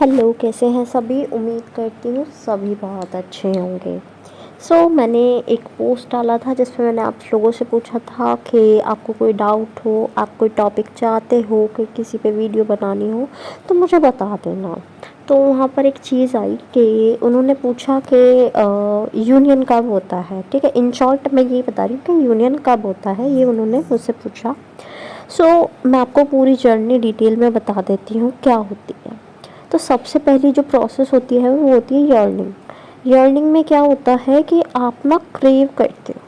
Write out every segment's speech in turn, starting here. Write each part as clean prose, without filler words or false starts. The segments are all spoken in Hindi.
हेलो, कैसे हैं सभी? उम्मीद करती हूँ सभी बहुत अच्छे होंगे। मैंने एक पोस्ट डाला था जिसमें मैंने आप लोगों से पूछा था कि आपको कोई डाउट हो, आप कोई टॉपिक चाहते हो कि किसी पे वीडियो बनानी हो तो मुझे बता देना। तो वहाँ पर एक चीज़ आई कि उन्होंने पूछा कि यूनियन कब होता है। ठीक है, इन शॉर्ट मैं ये बता रही हूँ कि यूनियन कब होता है, ये उन्होंने मुझसे पूछा। मैं आपको पूरी जर्नी डिटेल में बता देती हूँ क्या होती है। तो सबसे पहली जो प्रोसेस होती है वो होती है यर्निंग। यर्निंग में क्या होता है कि आप ना क्रेव करते हो।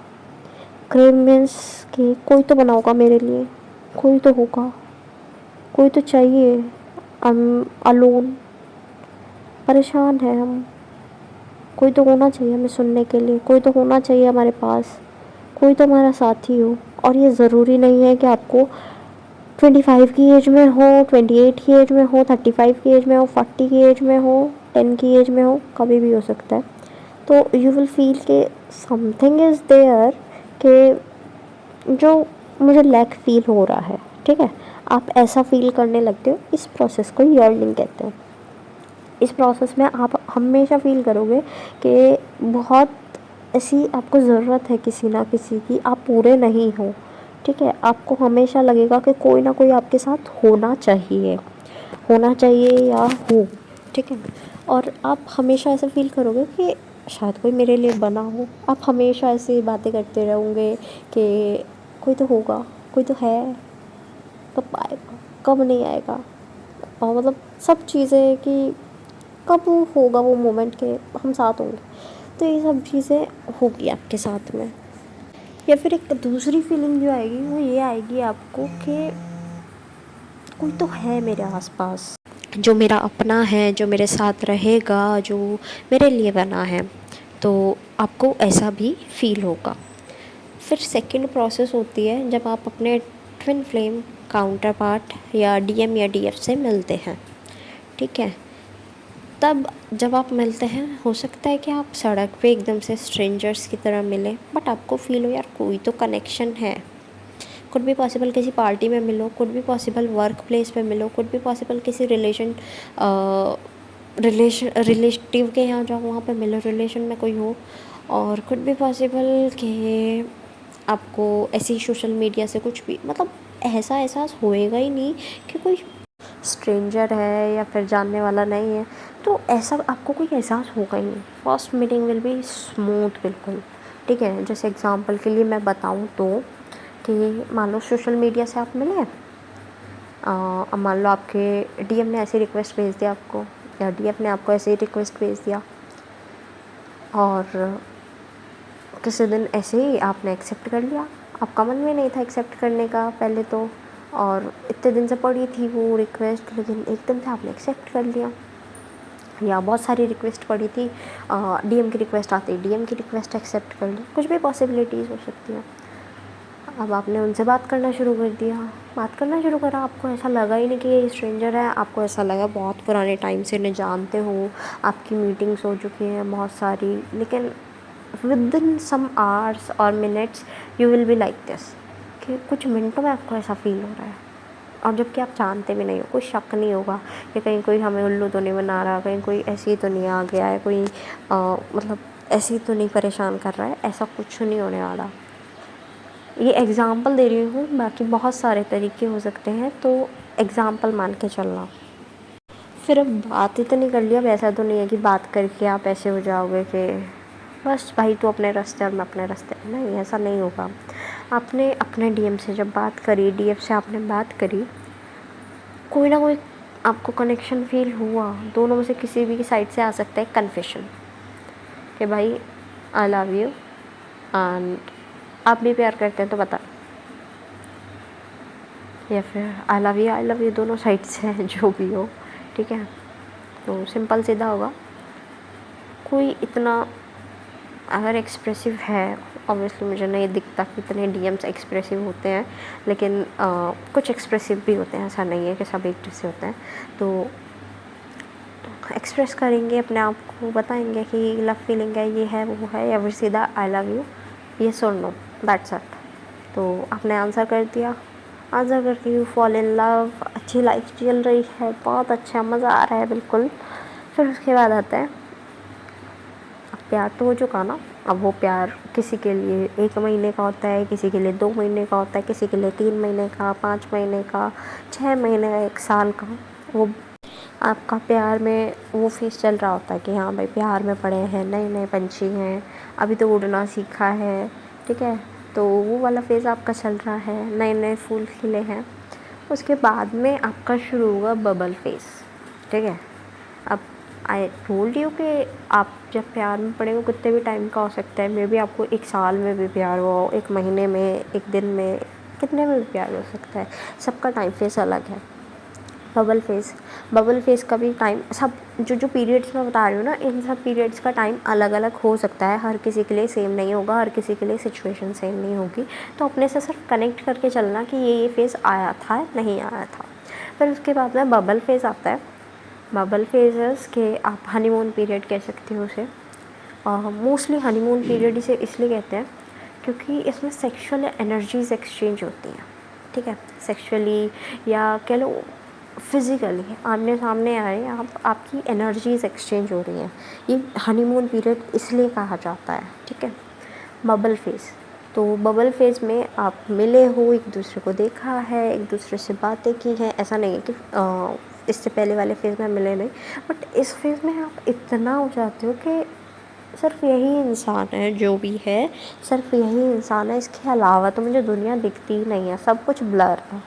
क्रेव मीन्स कि कोई तो बनाओगा मेरे लिए, कोई तो होगा, कोई तो चाहिए। हम अलोन, परेशान है हम, कोई तो होना चाहिए हमें सुनने के लिए, कोई तो होना चाहिए हमारे पास, कोई तो हमारा साथी हो। और ये ज़रूरी नहीं है कि आपको 25 की एज में हो, 28 की एज में हो, 35 की एज में हो, 40 की एज में हो, 10 की एज में हो, कभी भी हो सकता है। तो यू विल फील कि समथिंग इज़ देयर, कि जो मुझे लैक फील हो रहा है। ठीक है, आप ऐसा फील करने लगते हो। इस प्रोसेस को यर्निंग कहते हैं। इस प्रोसेस में आप हमेशा फील करोगे कि बहुत ऐसी आपको ज़रूरत है किसी ना किसी की, आप पूरे नहीं हो। ठीक है, आपको हमेशा लगेगा कि कोई ना कोई आपके साथ होना चाहिए, होना चाहिए या हो। ठीक है, और आप हमेशा ऐसा फील करोगे कि शायद कोई मेरे लिए बना हो। आप हमेशा ऐसी बातें करते रहोगे कि कोई तो होगा, कोई तो है, कब आएगा, कब नहीं आएगा। और मतलब सब चीज़ें कि कब होगा वो मोमेंट के हम साथ होंगे। तो ये सब चीज़ें होगी आपके साथ में। या फिर एक दूसरी फीलिंग जो आएगी वो ये आएगी आपको कि कोई तो है मेरे आसपास, जो मेरा अपना है, जो मेरे साथ रहेगा, जो मेरे लिए बना है। तो आपको ऐसा भी फील होगा। फिर सेकंड प्रोसेस होती है जब आप अपने ट्विन फ्लेम काउंटर पार्ट या डीएम या डीएफ से मिलते हैं। ठीक है, तब जब आप मिलते हैं हो सकता है कि आप सड़क पे एकदम से स्ट्रेंजर्स की तरह मिलें, बट आपको फील हो यार कोई तो कनेक्शन है। कुड भी पॉसिबल किसी पार्टी में मिलो, कुड भी पॉसिबल वर्क प्लेस पे मिलो, कुड भी पॉसिबल किसी रिलेटिव के यहाँ जाओ वहाँ पे मिलो, रिलेशन में कोई हो। और कुड भी पॉसिबल कि आपको ऐसी सोशल मीडिया से कुछ भी, मतलब ऐसा एहसास होएगा ही नहीं कि कोई स्ट्रेंजर है या फिर जानने वाला नहीं है। तो ऐसा आपको कोई एहसास होगा ही नहीं। First meeting will be smooth बिल्कुल। ठीक है, जैसे एग्जांपल के लिए मैं बताऊं तो कि मान लो सोशल मीडिया से आप मिले, अब मान लो आपके डीएम ने ऐसी रिक्वेस्ट भेज दिया आपको, या डीएफ ने आपको ऐसे ही रिक्वेस्ट भेज दिया, और किसी दिन ऐसे ही आपने एक्सेप्ट कर लिया। आपका मन में नहीं था एक्सेप्ट करने का पहले तो, और इतने दिन से पड़ी थी वो रिक्वेस्ट, लेकिन एकदम से आपने एक्सेप्ट कर लिया। या बहुत सारी रिक्वेस्ट पड़ी थी, डीएम की रिक्वेस्ट आती है, डीएम की रिक्वेस्ट एक्सेप्ट कर ली। कुछ भी पॉसिबिलिटीज़ हो सकती हैं। अब आपने उनसे बात करना शुरू कर दिया, बात करना शुरू करा, आपको ऐसा लगा ही नहीं कि ये स्ट्रेंजर है, आपको ऐसा लगा बहुत पुराने टाइम से इन्हें जानते हो, आपकी मीटिंग्स हो चुकी हैं बहुत सारी। लेकिन विद इन सम आवर्स और minutes you will be like this, कि कुछ मिनटों में आपको ऐसा फील हो रहा है। और जबकि आप जानते भी नहीं हो, कोई शक नहीं होगा कि कहीं कोई हमें उल्लू तो नहीं बना रहा, कहीं कोई ऐसी तो नहीं आ गया है, कोई मतलब ऐसी तो नहीं परेशान कर रहा है, ऐसा कुछ नहीं होने वाला। ये एग्ज़ाम्पल दे रही हूँ, बाकी बहुत सारे तरीके हो सकते हैं, तो एग्ज़ाम्पल मान के चलना। फिर अब बात इतनी कर लिया, अब ऐसा तो नहीं है कि बात करके आप ऐसे हो जाओगे कि बस भाई तू अपने रास्ते और मैं अपने रास्ते। नहीं, ऐसा नहीं होगा। आपने अपने डीएम से जब बात करी, डीएफ से आपने बात करी, कोई ना कोई आपको कनेक्शन फील हुआ। दोनों में से किसी भी की साइड से आ सकता है कन्फेशन कि भाई आई लव यू, एंड आप भी प्यार करते हैं तो बता, या फिर आई लव यू दोनों साइड से है, जो भी हो। ठीक है, तो सिंपल सीधा होगा। कोई इतना अगर एक्सप्रेसिव है, ऑब्वियसली मुझे नहीं दिखता कि इतने डीएम्स एक्सप्रेसिव होते हैं, लेकिन कुछ एक्सप्रेसिव भी होते हैं, ऐसा नहीं है कि सब एक जैसे होते हैं। तो एक्सप्रेस करेंगे अपने आप को, बताएंगे कि लव फीलिंग है, ये है वो है, या फिर सीधा आई लव यू, ये सुन लो, दैट्स इट। तो आपने आंसर कर दिया, आंसर करके यू फॉल इन लव। अच्छी लाइफ चल रही है, बहुत अच्छा मज़ा आ रहा है बिल्कुल। फिर उसके बाद आता है, अब प्यार तो हो चुका ना, अब वो प्यार किसी के लिए 1 महीने का होता है, किसी के लिए 2 महीने का होता है, किसी के लिए 3 महीने का, 5 महीने का, 6 महीने का, 1 साल का। वो आपका प्यार में वो फेज़ चल रहा होता है कि हाँ भाई प्यार में पड़े हैं, नए नए पंछी हैं, अभी तो उड़ना सीखा है, ठीक है। तो वो वाला फेज़ आपका चल रहा है, नए नए फूल खिले हैं। उसके बाद में आपका शुरू होगा बबल फेज़, ठीक है। अब आई टोल्ड यू कि आप जब प्यार में पड़े हो कितने भी टाइम का हो सकता है, मे बी आपको 1 साल में भी प्यार हो, 1 महीने में, 1 दिन में, कितने में भी प्यार हो सकता है। सबका टाइम फेज़ अलग है। बबल फेज़ का भी टाइम, सब जो पीरियड्स मैं बता रही हूँ ना, इन सब पीरियड्स का टाइम अलग अलग हो सकता है, हर किसी के लिए सेम नहीं होगा, हर किसी के लिए सिचुएशन सेम नहीं होगी। तो अपने से सिर्फ कनेक्ट करके चलना कि ये फेज़ आया था, नहीं आया था। फिर उसके बाद में बबल फेज़ आता है। बबल फेजेस के आप हनीमून पीरियड कह सकते हो उसे। मोस्टली हनीमून पीरियड इसे इसलिए कहते हैं क्योंकि इसमें सेक्सुअल एनर्जीज़ एक्सचेंज होती हैं, ठीक है। सेक्सुअली या कह लो फिज़िकली आमने सामने आए आपकी एनर्जीज़ एक्सचेंज हो रही हैं। ये हनीमून पीरियड इसलिए कहा जाता है, ठीक है। बबल फेज़, तो बबल फेज़ में आप मिले हो, एक दूसरे को देखा है, एक दूसरे से बातें की हैं। ऐसा नहीं है कि इससे पहले वाले फेज़ में मिले नहीं, बट इस फेज़ में आप इतना हो जाते हो कि सिर्फ यही इंसान है, जो भी है सिर्फ यही इंसान है, इसके अलावा तो मुझे दुनिया दिखती ही नहीं है, सब कुछ ब्लर है।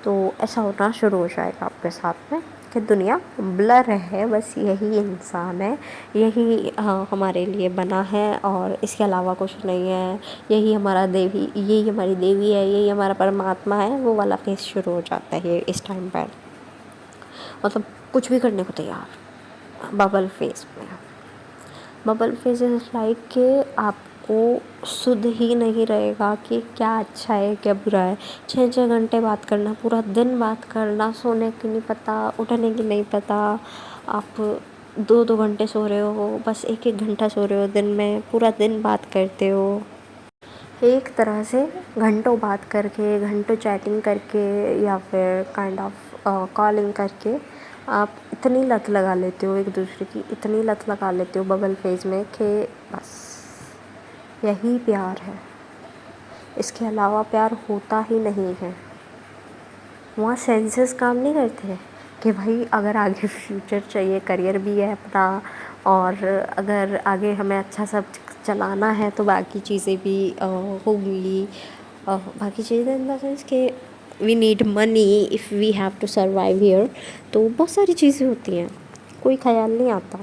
तो ऐसा होना शुरू हो जाएगा आपके साथ में कि दुनिया ब्लर है, बस यही इंसान है, यही हमारे लिए बना है और इसके अलावा कुछ नहीं है, यही हमारा देवी, यही हमारी देवी है, यही हमारा परमात्मा है। वो वाला फेज़ शुरू हो जाता है इस टाइम पर, मतलब कुछ भी करने को तैयार बबल फेज़ में। बबल फेज़ इज़ लाइक कि आपको सुध ही नहीं रहेगा कि क्या अच्छा है क्या बुरा है। 6-6 घंटे बात करना, पूरा दिन बात करना, सोने की नहीं पता, उठने की नहीं पता। आप 2-2 घंटे सो रहे हो, बस 1-1 घंटा सो रहे हो दिन में, पूरा दिन बात करते हो। एक तरह से घंटों बात करके, घंटों चैटिंग करके या फिर काइंड ऑफ कॉलिंग करके आप इतनी लत लगा लेते हो एक दूसरे की, इतनी लत लगा लेते हो बबल फेज़ में कि बस यही प्यार है, इसके अलावा प्यार होता ही नहीं है। वहाँ सेंसेस काम नहीं करते कि भाई अगर आगे फ्यूचर चाहिए, करियर भी है अपना, और अगर आगे हमें अच्छा सब चलाना है तो बाकी चीज़ें भी होंगी। बाकी चीज़ें इन द सेंस कि we need money if we have to survive here. तो बहुत सारी चीज़ें होती हैं, कोई ख्याल नहीं आता।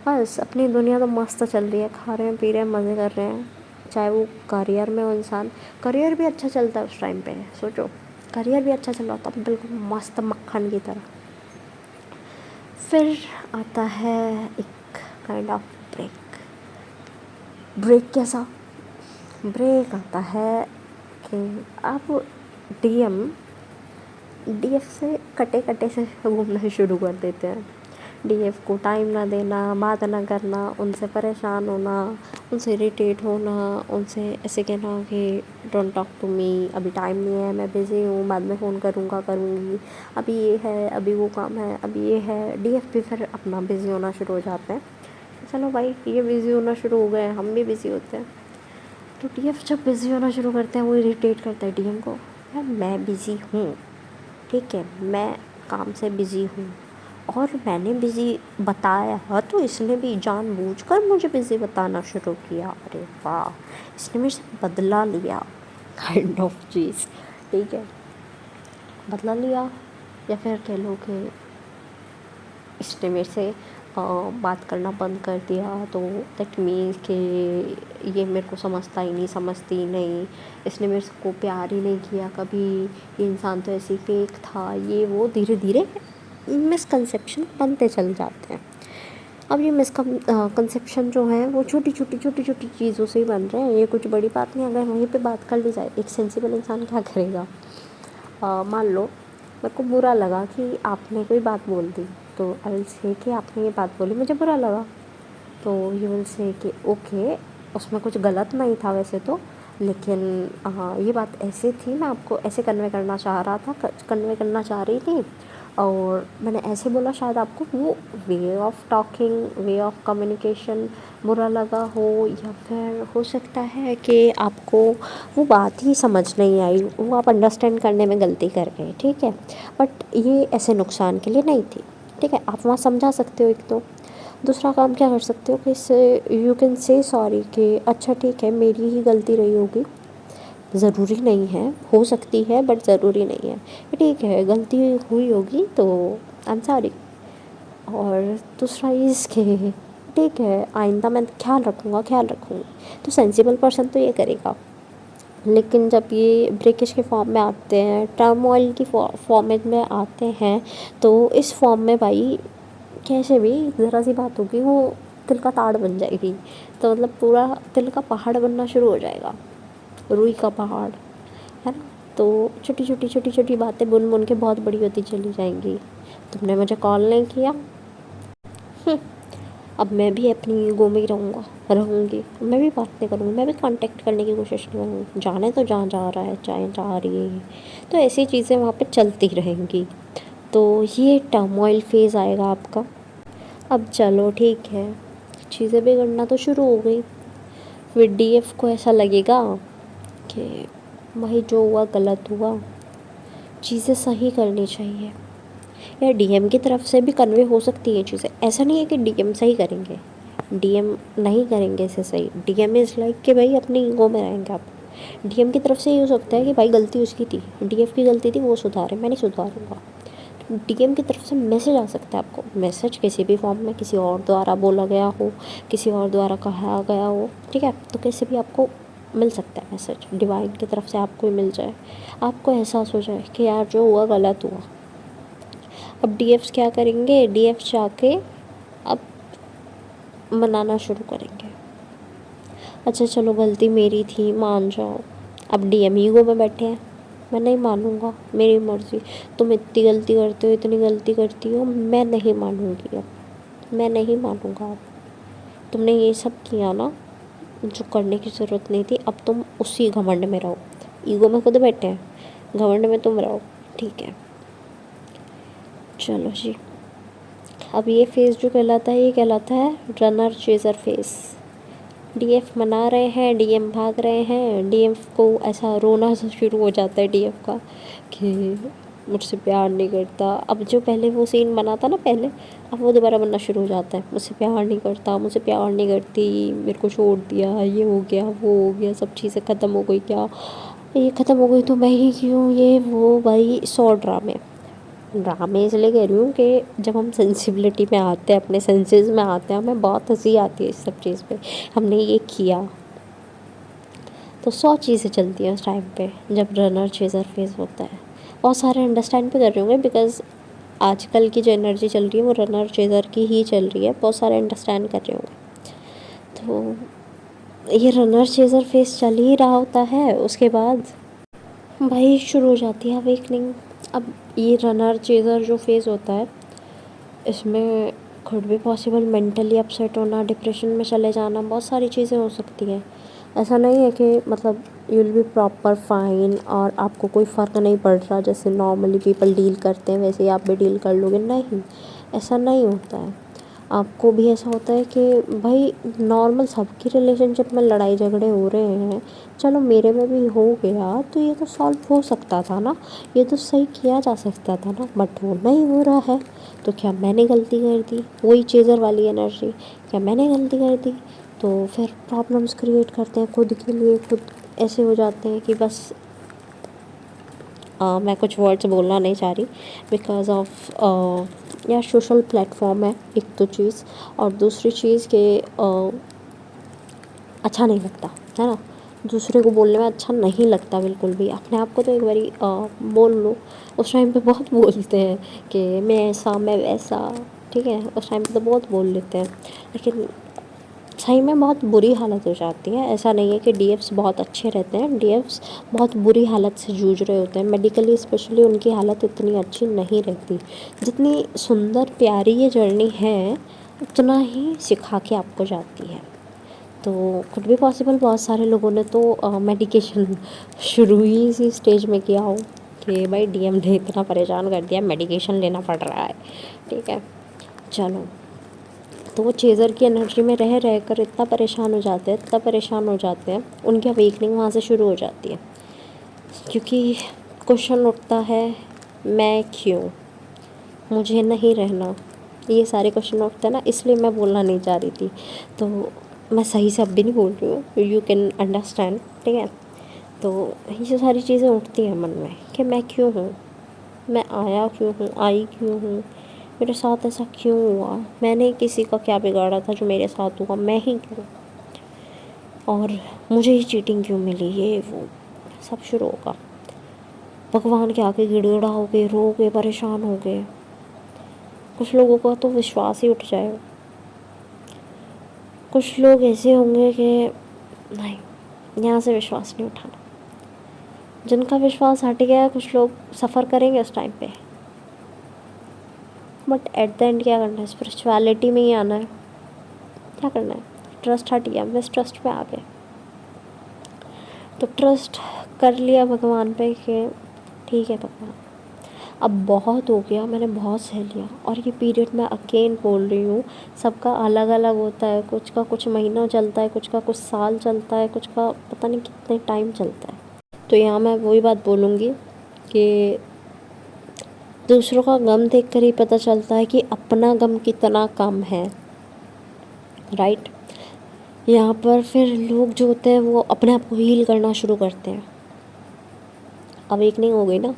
बस अपनी दुनिया तो मस्त चल रही है, खा रहे हैं, पी रहे हैं, मज़े कर रहे हैं। चाहे वो करियर में हो इंसान, करियर भी अच्छा चलता है उस टाइम पे, सोचो करियर भी अच्छा चल रहा होता, बिल्कुल मस्त मक्खन की तरह। फिर आता है एक काइंड ऑफ ब्रेक। ब्रेक कैसा? ब्रेक आता है कि आप डीएफ से कटे कटे से घूमना शुरू कर देते हैं। डीएफ को टाइम ना देना, बात ना करना, उनसे परेशान होना, उनसे इरिटेट होना, उनसे ऐसे कहना कि डोंट टॉक टू मी, अभी टाइम नहीं है, मैं बिज़ी हूँ, बाद में फ़ोन करूँगा, करूँगी, अभी ये है, अभी वो काम है, अभी ये है। डीएफ भी फिर अपना बिज़ी होना शुरू हो जाते हैं। चलो भाई ये बिज़ी होना शुरू हो गए, हम भी बिज़ी होते हैं। तो डीएफ जब बिज़ी होना शुरू करते हैं, वो इरिटेट करता है डीएम को, यार मैं बिज़ी हूँ, ठीक है, मैं काम से बिज़ी हूँ और मैंने बिज़ी बताया है, तो इसने भी जानबूझकर मुझे बिज़ी बताना शुरू किया। अरे वाह, इसने मेरे से बदला लिया, काइंड ऑफ चीज़, ठीक है। बदला लिया या फिर कह लो कि इसने मेरे से बात करना बंद कर दिया, तो दैट मीन्स कि ये मेरे को समझता ही नहीं, समझती ही नहीं, इसने मेरे को प्यार ही नहीं किया कभी, ये इंसान तो ऐसे फेक था, ये वो। धीरे धीरे मिसकंसेप्शन बनते चल जाते हैं। अब ये मिसकंसेप्शन जो है वो छोटी छोटी चीज़ों से ही बन रहे हैं, ये कुछ बड़ी बात नहीं। अगर वहीं पे बात कर ली जाए, एक सेंसिबल इंसान क्या करेगा? मान लो मेरे को बुरा लगा कि आपने कोई बात बोल दी, तो आई विल से कि आपने ये बात बोली, मुझे बुरा लगा, तो यू विल से कि ओके, उसमें कुछ गलत नहीं था वैसे तो, लेकिन हाँ ये बात ऐसे थी, मैं आपको ऐसे कन्वे करना चाह रहा था, कन्वे करना चाह रही थी, और मैंने ऐसे बोला शायद आपको वो way of talking, way of communication बुरा लगा हो, या फिर हो सकता है कि आपको वो बात ही समझ नहीं आई, वो आप अंडरस्टैंड करने में गलती कर गए, ठीक है। बट ये ऐसे नुकसान के लिए नहीं थी, ठीक है। आप वहाँ समझा सकते हो एक तो। दूसरा काम क्या कर सकते हो कि इससे यू कैन से सॉरी कि अच्छा ठीक है मेरी ही गलती रही होगी, ज़रूरी नहीं है, हो सकती है बट ज़रूरी नहीं है, ठीक है गलती हुई होगी तो आई एम सॉरी। और दूसरा इसके ठीक है आइंदा मैं ख्याल रखूँगा, ख्याल रखूँगी। तो सेंसिबल पर्सन तो ये करेगा। लेकिन जब ये ब्रेकिश के फॉर्म में आते हैं, टर्मोइल की फॉर्मेट में आते हैं, तो इस फॉर्म में भाई कैसे भी ज़रा सी बात होगी वो तिल का ताड़ बन जाएगी। तो मतलब पूरा तिल का पहाड़ बनना शुरू हो जाएगा, रुई का पहाड़, है ना। तो छोटी छोटी बातें बुन बुन के बहुत बड़ी होती चली जाएंगी। तुमने मुझे कॉल नहीं किया, अब मैं भी अपनी ईगो में ही रहूँगी, मैं भी बात नहीं करूँगी, मैं भी कांटेक्ट करने की कोशिश नहीं करूँगी, जाने तो जहाँ जा रहा है चाहे जा रही है। तो ऐसी चीज़ें वहाँ पे चलती रहेंगी। तो ये टर्मोइल फेज़ आएगा आपका। अब चलो ठीक है, चीज़ें बिगड़ना तो शुरू हो गई। फिर डीएफ को ऐसा लगेगा कि भाई जो हुआ गलत हुआ, चीज़ें सही करनी चाहिए। या डीएम की तरफ से भी कन्वे हो सकती है चीज़ें, ऐसा नहीं है कि डीएम सही करेंगे, डीएम नहीं करेंगे इसे सही। डीएम इज़ लाइक कि भाई अपनी ईगो में रहेंगे आप। डीएम की तरफ से ये हो सकता है कि भाई गलती उसकी थी, डीएफ की गलती थी, वो सुधारे, मैं नहीं सुधारूंगा। डीएम की तरफ से मैसेज आ सकता है आपको, मैसेज किसी भी फॉर्म में, किसी और द्वारा बोला गया हो, किसी और द्वारा कहा गया हो, ठीक है। तो कैसे भी आपको मिल सकता है मैसेज, डिवाइन की तरफ से आपको ही मिल जाए, आपको एहसास हो जाए कि यार जो हुआ गलत हुआ। अब डीएफ्स क्या करेंगे, डीएफ जाके अब मनाना शुरू करेंगे, अच्छा चलो गलती मेरी थी, मान जाओ। अब डीएम ईगो में बैठे हैं, मैं नहीं मानूंगा, मेरी मर्ज़ी, तुम इतनी गलती करते हो, इतनी गलती करती हो, मैं नहीं मानूंगी, अब मैं नहीं मानूंगा। अब तुमने ये सब किया ना जो करने की ज़रूरत नहीं थी, अब तुम उसी घमंड में रहो। ईगो में खुद बैठे हैं, घमंड में तुम रहो, ठीक है। चलो जी, अब ये फेज़ जो कहलाता है, ये कहलाता है रनर चेज़र फेज़। डीएफ मना रहे हैं, डीएम भाग रहे हैं, डीएफ को ऐसा रोना सा शुरू हो जाता है डीएफ का कि मुझसे प्यार नहीं करता। अब जो पहले वो सीन बना था ना पहले, अब वो दोबारा बनना शुरू हो जाता है, मुझसे प्यार नहीं करता, मुझसे प्यार नहीं करती, मेरे को छोड़ दिया, ये हो गया, वो हो गया, सब चीज़ें ख़त्म हो गई, क्या ये ख़त्म हो गई तो मैं ही क्यों, ये वो भाई 100 ड्रामे। ड्रामे इसलिए कह रही हूँ कि जब हम सेंसिबिलिटी में आते हैं, अपने सेंसेस में आते हैं, हमें बहुत हंसी आती है इस सब चीज़ पे, हमने ये किया। तो 100 चीज़ें चलती हैं उस टाइम पे जब रनर चेज़र फेज़ होता है। बहुत सारे अंडरस्टैंड भी कर रहे होंगे, बिकॉज़ आजकल की जो एनर्जी चल रही है वो रनर चेज़र की ही चल रही है, बहुत सारे अंडरस्टैंड कर रहे होंगे। तो ये रनर चेज़र फेज़ चल ही रहा होता है, उसके बाद भाई शुरू हो जाती है अवेकनिंग। अब ये रनर चेज़र जो फेज़ होता है, इसमें खुद भी पॉसिबल मेंटली अपसेट होना, डिप्रेशन में चले जाना, बहुत सारी चीज़ें हो सकती हैं। ऐसा नहीं है कि मतलब you will be proper fine और आपको कोई फ़र्क नहीं पड़ रहा, जैसे नॉर्मली पीपल डील करते हैं वैसे ही आप भी डील कर लोगे, नहीं, ऐसा नहीं होता है। आपको भी ऐसा होता है कि भाई नॉर्मल सबकी रिलेशनशिप में लड़ाई झगड़े हो रहे हैं, चलो मेरे में भी हो गया तो ये तो सॉल्व हो सकता था ना, ये तो सही किया जा सकता था ना, बट वो नहीं हो रहा है। तो क्या मैंने गलती कर दी, वही चेज़र वाली एनर्जी, क्या मैंने गलती कर दी। तो फिर प्रॉब्लम्स क्रिएट करते हैं खुद के लिए, खुद ऐसे हो जाते हैं कि बस मैं कुछ वर्ड्स बोलना नहीं चाह रही बिकॉज ऑफ या सोशल प्लेटफॉर्म है एक तो चीज़, और दूसरी चीज़ के अच्छा नहीं लगता है ना, दूसरे को बोलने में अच्छा नहीं लगता बिल्कुल भी। अपने आप को तो एक बारी बोल लो, उस टाइम पे बहुत बोलते हैं कि मैं ऐसा मैं वैसा, ठीक है, उस टाइम पे तो बहुत बोल लेते हैं, लेकिन सही में बहुत बुरी हालत हो जाती है। ऐसा नहीं है कि डीएफ्स बहुत अच्छे रहते हैं, डीएफ्स बहुत बुरी हालत से जूझ रहे होते हैं, मेडिकली स्पेशली उनकी हालत इतनी अच्छी नहीं रहती। जितनी सुंदर प्यारी ये जर्नी है, उतना ही सिखा के आपको जाती है। तो कुड भी पॉसिबल बहुत सारे लोगों ने तो मेडिकेशन शुरू ही इसी स्टेज में किया हो, कि भाई डीएम ने इतना परेशान कर दिया, मेडिकेशन लेना पड़ रहा है, ठीक है। चलो, तो वो चेज़र की एनर्जी में रह रह कर इतना परेशान हो जाते हैं, इतना परेशान हो जाते हैं, उनकी अवेकनिंग वहाँ से शुरू हो जाती है। क्योंकि क्वेश्चन उठता है, मैं क्यों, मुझे नहीं रहना, ये सारे क्वेश्चन उठते हैं ना, इसलिए मैं बोलना नहीं चाह रही थी। तो मैं सही से अब भी नहीं बोल रही हूँ, यू कैन अंडरस्टैंड, ठीक है। तो ये सारी चीज़ें उठती हैं मन में कि मैं क्यों हूँ, मैं आया क्यों हूँ, आई क्यों हूँ, मेरे साथ ऐसा क्यों हुआ, मैंने किसी का क्या बिगाड़ा था जो मेरे साथ हुआ, मैं ही क्यों, और मुझे ही चीटिंग क्यों मिली, ये वो सब शुरू होगा। भगवान के आगे गिड़गिड़ाओगे, रोगे, परेशान हो गए। कुछ लोगों का तो विश्वास ही उठ जाएगा। कुछ लोग ऐसे होंगे कि नहीं, यहाँ से विश्वास नहीं उठाना। जिनका विश्वास हट गया है, कुछ लोग सफ़र करेंगे उस टाइम पे, बट एट द एंड क्या करना है, स्पिरिचुअलिटी में ही आना है। क्या करना है, ट्रस्ट हट गया, मिसट्रस्ट पे आ गए, तो ट्रस्ट कर लिया भगवान पे कि ठीक है भगवान, अब बहुत हो गया, मैंने बहुत सह लिया। और ये पीरियड मैं अगेन बोल रही हूँ, सबका अलग अलग होता है, कुछ का कुछ महीना चलता है, कुछ का कुछ साल चलता है, कुछ का पता नहीं कितने टाइम चलता है। तो यहाँ मैं वही बात बोलूँगी कि दूसरों का गम देख कर ही पता चलता है कि अपना गम कितना कम है, राइट। यहाँ पर फिर लोग जो होते हैं वो अपने आप को हील करना शुरू करते हैं। अवेकनिंग हो गई ना,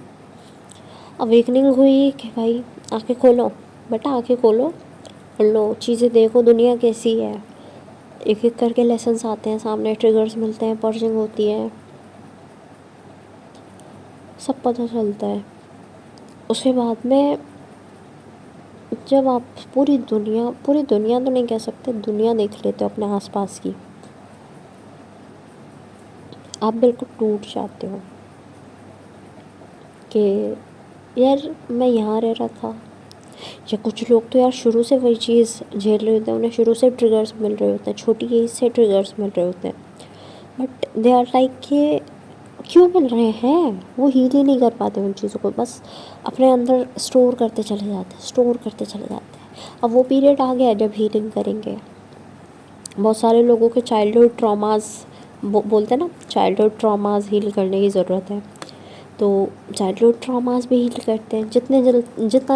अवेकनिंग हुई कि भाई आंखें खोलो बेटा, आंखें खोलो, लो चीज़ें देखो, दुनिया कैसी है। एक एक करके लेसन्स आते हैं सामने, ट्रिगर्स मिलते हैं, पर्जिंग होती है, सब पता चलता है। उसके बाद में जब आप पूरी दुनिया तो नहीं कह सकते, दुनिया देख लेते हो अपने आसपास की, आप बिल्कुल टूट जाते हो कि यार मैं यहाँ रह रहा था। या कुछ लोग तो यार शुरू से वही चीज़ झेल रहे होते हैं, उन्हें शुरू से ट्रिगर्स मिल रहे होते हैं, छोटी एज से ट्रिगर्स मिल रहे होते हैं, बट दे आर लाइक कि क्यों मिल रहे हैं, वो हील ही नहीं कर पाते उन चीज़ों को, बस अपने अंदर स्टोर करते चले जाते हैं, स्टोर करते चले जाते हैं। अब वो पीरियड आ गया जब हीलिंग करेंगे। बहुत सारे लोगों के चाइल्डहुड ट्रॉमास बोलते हैं ना, चाइल्डहुड ट्रॉमास हील करने की ज़रूरत है। तो चाइल्डहुड ट्रॉमास भी हील करते हैं, जितना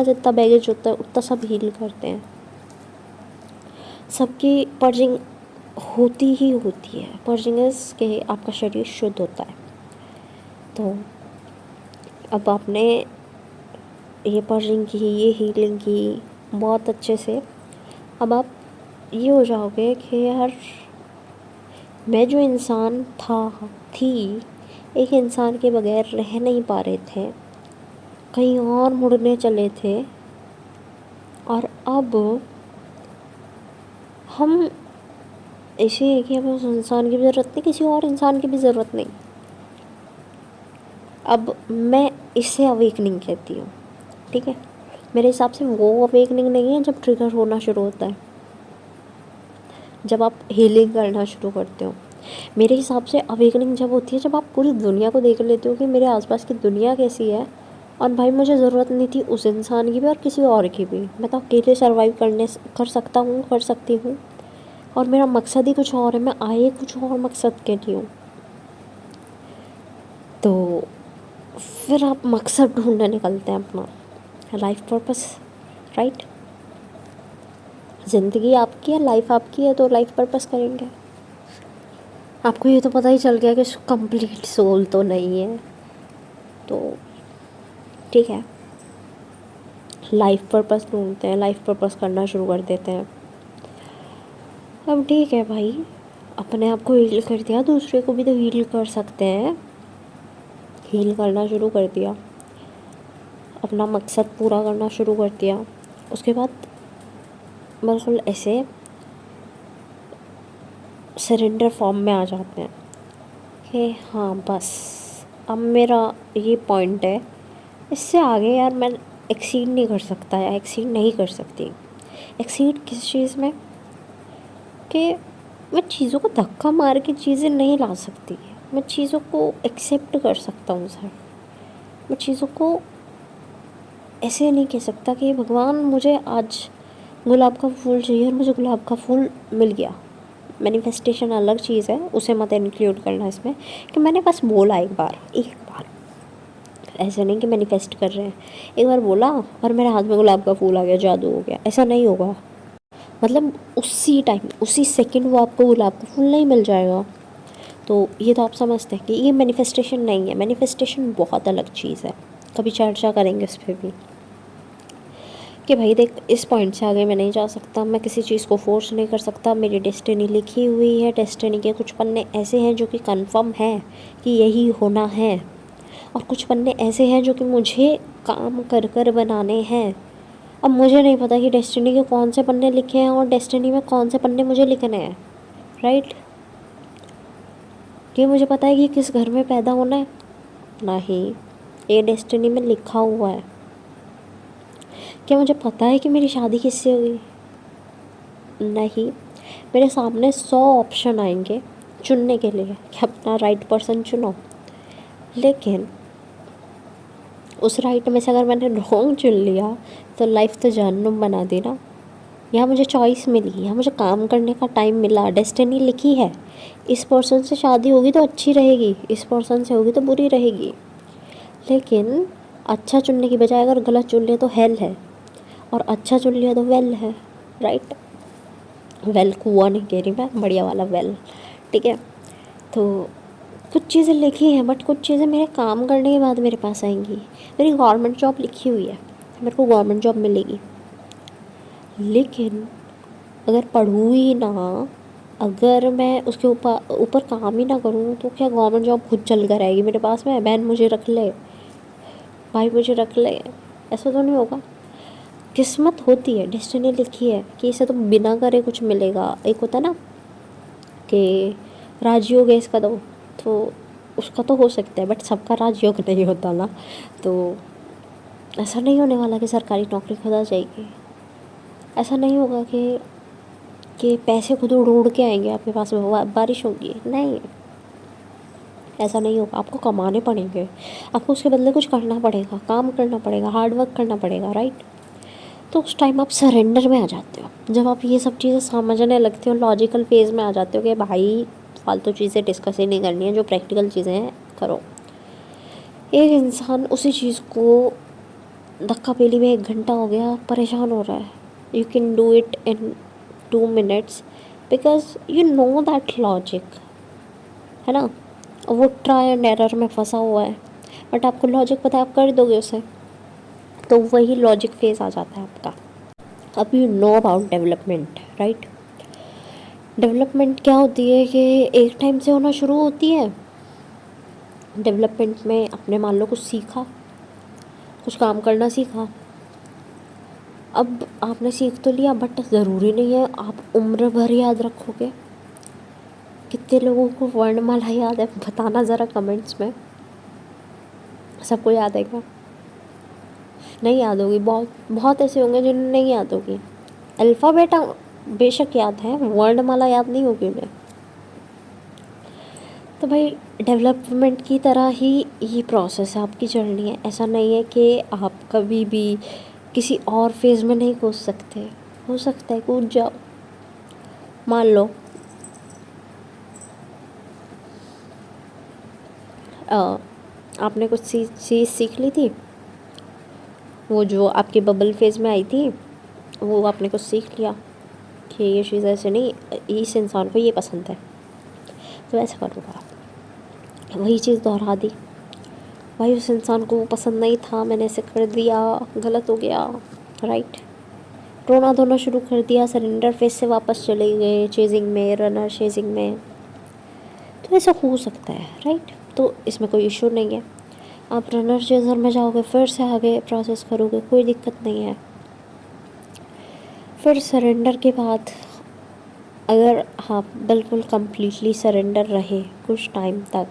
जितना बैगेज होता है उतना सब हील करते हैं। सबकी पर्जिंग होती ही होती है। पर्जिंग इज़ कि आपका शरीर शुद्ध होता है। तो अब आपने ये पर्जिंग की, ये हीलिंग की बहुत अच्छे से, अब आप ये हो जाओगे कि यार मैं जो इंसान थी एक इंसान के बगैर रह नहीं पा रहे थे, कहीं और मुड़ने चले थे, और अब हम ऐसे है कि हमें उस इंसान की भी ज़रूरत नहीं, किसी और इंसान की भी ज़रूरत नहीं। अब मैं इसे अवेकनिंग कहती हूँ, ठीक है। मेरे हिसाब से वो अवेकनिंग नहीं है जब ट्रिगर होना शुरू होता है, जब आप हीलिंग करना शुरू करते हो। मेरे हिसाब से अवेकनिंग जब होती है जब आप पूरी दुनिया को देख लेते हो कि मेरे आसपास की दुनिया कैसी है, और भाई मुझे ज़रूरत नहीं थी उस इंसान की भी और किसी और की भी, मैं तो अकेले सर्वाइव कर सकता हूँ, कर सकती हूँ, और मेरा मकसद ही कुछ और है, मैं आए कुछ और मकसद के लिए हूँ। तो फिर आप मकसद ढूंढने निकलते हैं, अपना लाइफ पर्पस, राइट। ज़िंदगी आपकी है, लाइफ आपकी है, तो लाइफ पर्पस करेंगे। आपको ये तो पता ही चल गया कि कंप्लीट सोल तो नहीं है, तो ठीक है, लाइफ पर्पस ढूंढते हैं, लाइफ पर्पस करना शुरू कर देते हैं। अब ठीक है भाई, अपने आप को हील कर दिया, दूसरे को भी तो हील कर सकते हैं। हील करना शुरू कर दिया, अपना मकसद पूरा करना शुरू कर दिया। उसके बाद बिल्कुल ऐसे सरेंडर फॉर्म में आ जाते हैं कि हाँ बस अब मेरा ये पॉइंट है, इससे आगे यार मैं एक्सीड नहीं कर सकता या एक्सीड नहीं कर सकती। एक्सीड किस चीज़ में, कि मैं चीज़ों को धक्का मार के चीज़ें नहीं ला सकती, मैं चीज़ों को एक्सेप्ट कर सकता हूँ सर। मैं चीज़ों को ऐसे नहीं कह सकता कि भगवान मुझे आज गुलाब का फूल चाहिए और मुझे गुलाब का फूल मिल गया। मैनिफेस्टेशन अलग चीज़ है, उसे मत इंक्लूड करना इसमें कि मैंने बस बोला एक बार, ऐसा नहीं कि मैनिफेस्ट कर रहे हैं, एक बार बोला और मेरे हाथ में गुलाब का फूल आ गया, जादू हो गया, ऐसा नहीं होगा। मतलब उसी टाइम उसी सेकंड वो आपको गुलाब का फूल नहीं मिल जाएगा। तो ये तो आप समझते हैं कि ये मैनिफेस्टेशन नहीं है। मैनिफेस्टेशन बहुत अलग चीज़ है, कभी चर्चा करेंगे उस पर भी कि भाई देख, इस पॉइंट से आगे मैं नहीं जा सकता, मैं किसी चीज़ को फोर्स नहीं कर सकता, मेरी डेस्टिनी लिखी हुई है, डेस्टिनी के कुछ पन्ने ऐसे हैं जो कि कंफर्म है कि यही होना है, और कुछ पन्ने ऐसे हैं जो कि मुझे काम कर कर बनाने हैं। अब मुझे नहीं पता कि डेस्टिनी के कौन से पन्ने लिखे हैं और डेस्टिनी में कौन से पन्ने मुझे लिखने हैं, राइट। ये मुझे पता है कि किस घर में पैदा होना है? नहीं, ये डेस्टिनी में लिखा हुआ है। क्या मुझे पता है कि मेरी शादी किससे होगी? नहीं, मेरे सामने 100 ऑप्शन आएंगे चुनने के लिए कि अपना राइट पर्सन चुनो, लेकिन उस राइट में से अगर मैंने रॉन्ग चुन लिया तो लाइफ तो जहन्नुम बना दी ना। यहाँ मुझे चॉइस मिली, यहाँ मुझे काम करने का टाइम मिला, डेस्टिनी लिखी है। इस पर्सन से शादी होगी तो अच्छी रहेगी, इस पर्सन से होगी तो बुरी रहेगी, लेकिन अच्छा चुनने की बजाय अगर गलत चुन लिया तो हेल है, और अच्छा चुन लिया तो वेल है, राइट। वेल कुआं नहीं कह रही मैं, बढ़िया वाला वेल, ठीक है। तो कुछ चीज़ें लिखी हैं, बट कुछ चीज़ें मेरे काम करने के बाद मेरे पास आएंगी। मेरी गवर्नमेंट जॉब लिखी हुई है, मेरे को गवर्नमेंट जॉब मिलेगी, लेकिन अगर पढ़ूँ ही ना, अगर मैं उसके ऊपर ऊपर काम ही ना करूँ, तो क्या गवर्नमेंट जॉब खुद चल कर आएगी मेरे पास में? बहन मुझे रख ले, भाई मुझे रख ले, ऐसा तो नहीं होगा। किस्मत होती है, डेस्टिनी लिखी है कि इसे तो बिना करे कुछ मिलेगा। एक होता है ना कि राजयोग है इसका, तो उसका तो हो सकता है, बट सबका राजयोग नहीं होता ना। तो ऐसा नहीं होने वाला कि सरकारी नौकरी खुद आ जाएगी, ऐसा नहीं होगा कि पैसे खुद उड़ उड़ के आएंगे आपके पास में, बारिश होगी, नहीं, ऐसा नहीं होगा। आपको कमाने पड़ेंगे, आपको उसके बदले कुछ करना पड़ेगा, काम करना पड़ेगा, हार्ड वर्क करना पड़ेगा, राइट। तो उस टाइम आप सरेंडर में आ जाते हो, जब आप ये सब चीज़ें समझने लगते हो, लॉजिकल फेज में आ जाते हो कि भाई फालतू चीज़ें डिस्कस ही नहीं करनी है, जो प्रैक्टिकल चीज़ें हैं करो। एक इंसान उसी चीज़ को धक्का पेली में 1 घंटा हो गया परेशान हो रहा है, you can do it in 2 minutes because you know that logic, है ना। वो ट्राई एंड एरर में फंसा हुआ है, बट आपको लॉजिक पता है, आप कर दोगे उसे, तो वही लॉजिक फेज आ जाता है आपका। अब you know about development, right. Development क्या होती है कि एक टाइम से होना शुरू होती है। डेवलपमेंट में आपने मान लो कुछ सीखा, कुछ काम करना सीखा, अब आपने सीख तो लिया, बट ज़रूरी नहीं है आप उम्र भर याद रखोगे। कितने लोगों को वर्णमाला याद है, बताना ज़रा कमेंट्स में। सबको याद है क्या? नहीं याद होगी, बहुत बहुत ऐसे होंगे जिन्हें नहीं याद होगी। अल्फ़ाबेट बेशक याद है, वर्णमाला याद नहीं होगी उन्हें। तो भाई डेवलपमेंट की तरह ही ये प्रोसेस है, आपकी जर्नी है। ऐसा नहीं है कि आप कभी भी किसी और फेज़ में नहीं कूद सकते, हो सकता है कूद जाओ। मान लो आपने कुछ चीज़ सीख ली थी, वो जो आपकी बबल फेज़ में आई थी, वो आपने कुछ सीख लिया कि ये चीज़ ऐसे नहीं, इस इंसान को ये पसंद है, तो ऐसा करूँगा। वही चीज़ दोहरा दी, भाई उस इंसान को वो पसंद नहीं था, मैंने ऐसे कर दिया, गलत हो गया, राइट। रोना धोना शुरू कर दिया, सरेंडर फेज से वापस चले गए चेजिंग में, रनर चेजिंग में। तो ऐसा हो सकता है, राइट। तो इसमें कोई इशू नहीं है, आप रनर चेजर में जाओगे, फिर से आगे प्रोसेस करोगे, कोई दिक्कत नहीं है। फिर सरेंडर के बाद अगर आप बिल्कुल कम्प्लीटली सरेंडर रहे कुछ टाइम तक,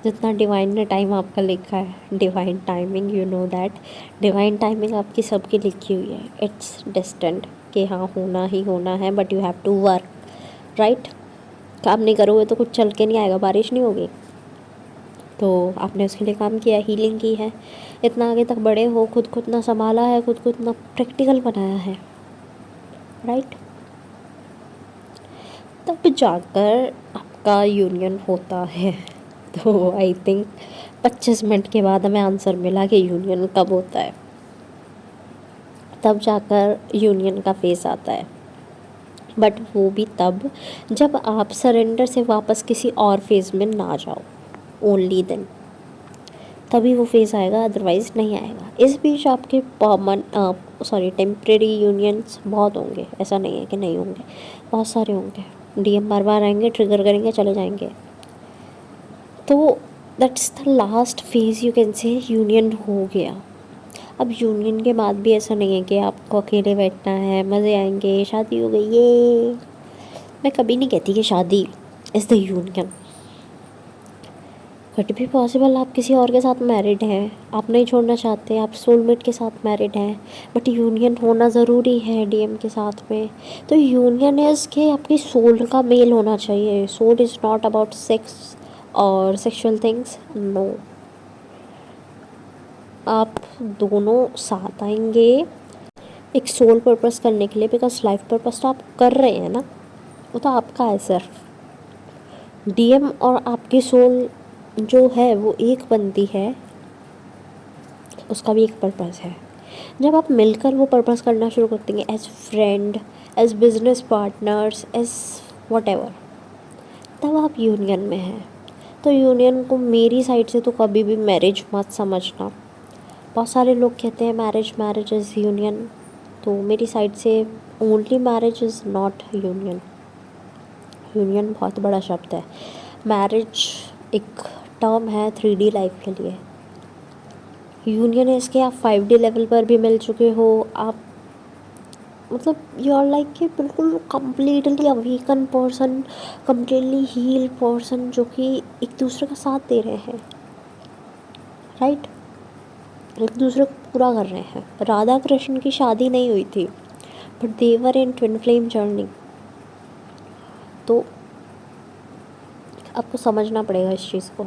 जितना डिवाइन ने टाइम आपका लिखा है, divine timing, you know that divine timing आपकी सबकी लिखी हुई है, इट्स डेस्टिन्ड कि हाँ होना ही होना है, but you have to work, right. काम नहीं करोगे तो कुछ चल के नहीं आएगा, बारिश नहीं होगी। तो आपने उसके लिए काम किया, हीलिंग की है, इतना आगे तक बड़े हो, खुद को इतना संभाला है, खुद को इतना प्रैक्टिकल बनाया है, राइट। तब जाकर आपका यूनियन होता है। तो आई थिंक 25 मिनट के बाद हमें आंसर मिला कि यूनियन कब होता है। तब जाकर यूनियन का फेज़ आता है, बट वो भी तब जब आप सरेंडर से वापस किसी और फेज़ में ना जाओ, ओनली देन तभी वो फेज़ आएगा, अदरवाइज़ नहीं आएगा। इस बीच आपके टेम्प्रेरी यूनियंस बहुत होंगे, ऐसा नहीं है कि नहीं होंगे, बहुत सारे होंगे। डीएम बार बार आएंगे, ट्रिगर करेंगे, चले जाएंगे। तो that's the last phase, you can say union हो गया। अब यूनियन के बाद भी ऐसा नहीं है कि आपको अकेले बैठना है, मज़े आएंगे, शादी हो गई ये। मैं कभी नहीं कहती कि शादी इज़ द यूनियन। कट भी पॉसिबल आप किसी और के साथ मैरिड हैं, आप नहीं छोड़ना चाहते, आप सोलमेट के साथ मैरिड हैं, बट यूनियन होना ज़रूरी है डीएम के साथ में। तो यूनियन इज़ के आपकी सोल का मेल होना चाहिए। Soul is not about sex और सेक्सुअल थिंग्स, नो। आप दोनों साथ आएंगे एक सोल पर्पस करने के लिए, बिकॉज लाइफ पर्पस तो आप कर रहे हैं ना, वो तो आपका है सिर्फ। डीएम और आपकी सोल जो है वो एक बनती है, उसका भी एक पर्पस है। जब आप मिलकर वो पर्पस करना शुरू करते हैं, as friend, as business partners, as whatever, तब आप यूनियन में हैं। तो यूनियन को मेरी साइड से तो कभी भी मैरिज मत समझना। बहुत सारे लोग कहते हैं मैरिज इज़ यूनियन, तो मेरी साइड से only marriage is not union. Union बहुत बड़ा शब्द है। मैरिज एक टर्म है 3D लाइफ के लिए। यूनियन है इसके आप 5D लेवल पर भी मिल चुके हो, आप मतलब यू आर लाइक कि बिल्कुल completely awaken person, completely heal person, जो कि एक दूसरे का साथ दे रहे हैं, राइट, एक दूसरे को पूरा कर रहे हैं। राधा कृष्ण की शादी नहीं हुई थी, but they're in twin flame journey. तो आपको समझना पड़ेगा इस चीज़ को।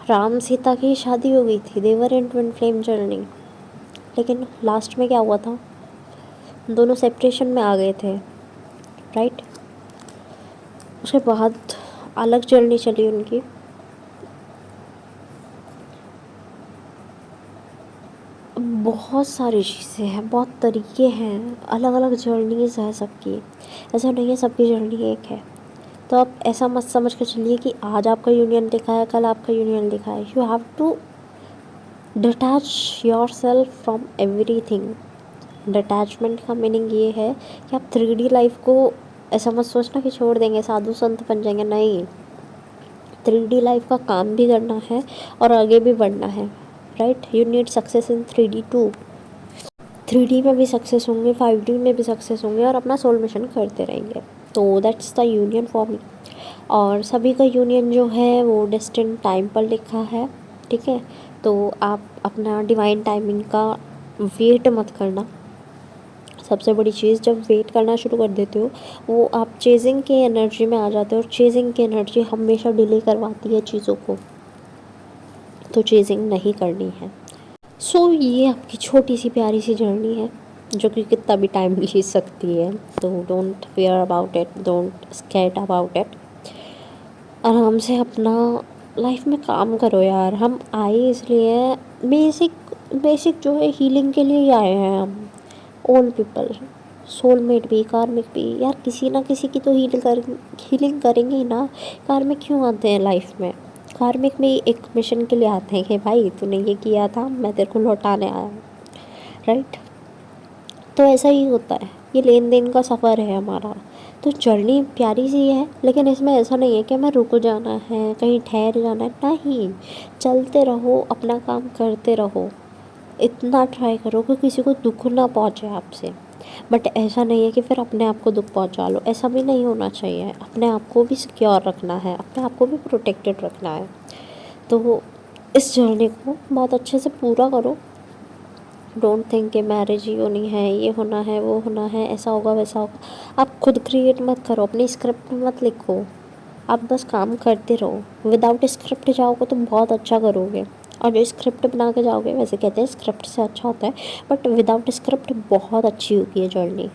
राम सीता की शादी हो गई थी, देवर इन ट्विन फ्लेम जर्नी, लेकिन लास्ट में क्या हुआ था, दोनों सेपरेशन में आ गए थे, राइट। उसके बाद अलग जर्नी चली उनकी। बहुत सारी चीज़ें हैं, बहुत तरीके हैं, अलग अलग जर्नीज़ है सबकी, ऐसा नहीं है सबकी जर्नी एक है। तो आप ऐसा मत समझ कर चलिए कि आज आपका यूनियन लिखा है, कल आपका यूनियन लिखा है। You have to detach yourself from everything. Detachment का मीनिंग ये है कि आप 3D लाइफ को ऐसा मत सोचना कि छोड़ देंगे, साधु संत बन जाएंगे, नहीं। 3D लाइफ का काम भी करना है और आगे भी बढ़ना है, right. You need success in 3D too. 3D में भी सक्सेस होंगे, 5D में भी सक्सेस होंगे, और अपना सोल मिशन करते रहेंगे। तो that's the union for me. और सभी का यूनियन जो है वो डेस्टिन टाइम पर लिखा है, ठीक है। तो आप अपना डिवाइन टाइमिंग का वेट मत करना। सबसे बड़ी चीज़, जब वेट करना शुरू कर देते हो, वो आप चेजिंग की एनर्जी में आ जाते हो, और चेजिंग की एनर्जी हमेशा डिले करवाती है चीज़ों को, तो चेजिंग नहीं करनी है। सो ये आपकी छोटी सी प्यारी सी जर्नी है, जो कि कितना भी टाइम ले सकती है। तो don't fear about it, don't scat about it. आराम से अपना लाइफ में काम करो यार। हम आए इसलिए, बेसिक जो है हीलिंग के लिए ही आए हैं हम। ऑल पीपल, सोलमेट भी, कार्मिक भी, यार किसी ना किसी की तो हीलिंग करेंगे ही ना। कार्मिक क्यों आते हैं लाइफ में? कार्मिक में एक मिशन के लिए आते हैं कि भाई तूने ये किया था, मैं तेरे को लौटाने आया हूँ, राइट। तो ऐसा ही होता है, ये लेन देन का सफ़र है हमारा। तो जर्नी प्यारी सी है, लेकिन इसमें ऐसा नहीं है कि हमें रुक जाना है, कहीं ठहर जाना है, नहीं। चलते रहो, अपना काम करते रहो, इतना ट्राई करो कि किसी को दुख ना पहुँचे आपसे। बट ऐसा नहीं है कि फिर अपने आप को दुख पहुँचा लो, ऐसा भी नहीं होना चाहिए। अपने आप को भी सिक्योर रखना है, अपने आप को भी प्रोटेक्टेड रखना है। तो इस जर्नी को बहुत अच्छे से पूरा करो। डोंट थिंक कि मैरिज ही होनी है, ये होना है, वो होना है, ऐसा होगा वैसा होगा। आप खुद क्रिएट मत करो, अपनी स्क्रिप्ट मत लिखो, आप बस काम करते रहो, विदाउट स्क्रिप्ट जाओगे तो बहुत अच्छा करोगे। और जो स्क्रिप्ट बना के जाओगे, वैसे कहते हैं स्क्रिप्ट से अच्छा होता है, बट विदाउट स्क्रिप्ट बहुत अच्छी होती है जर्नी।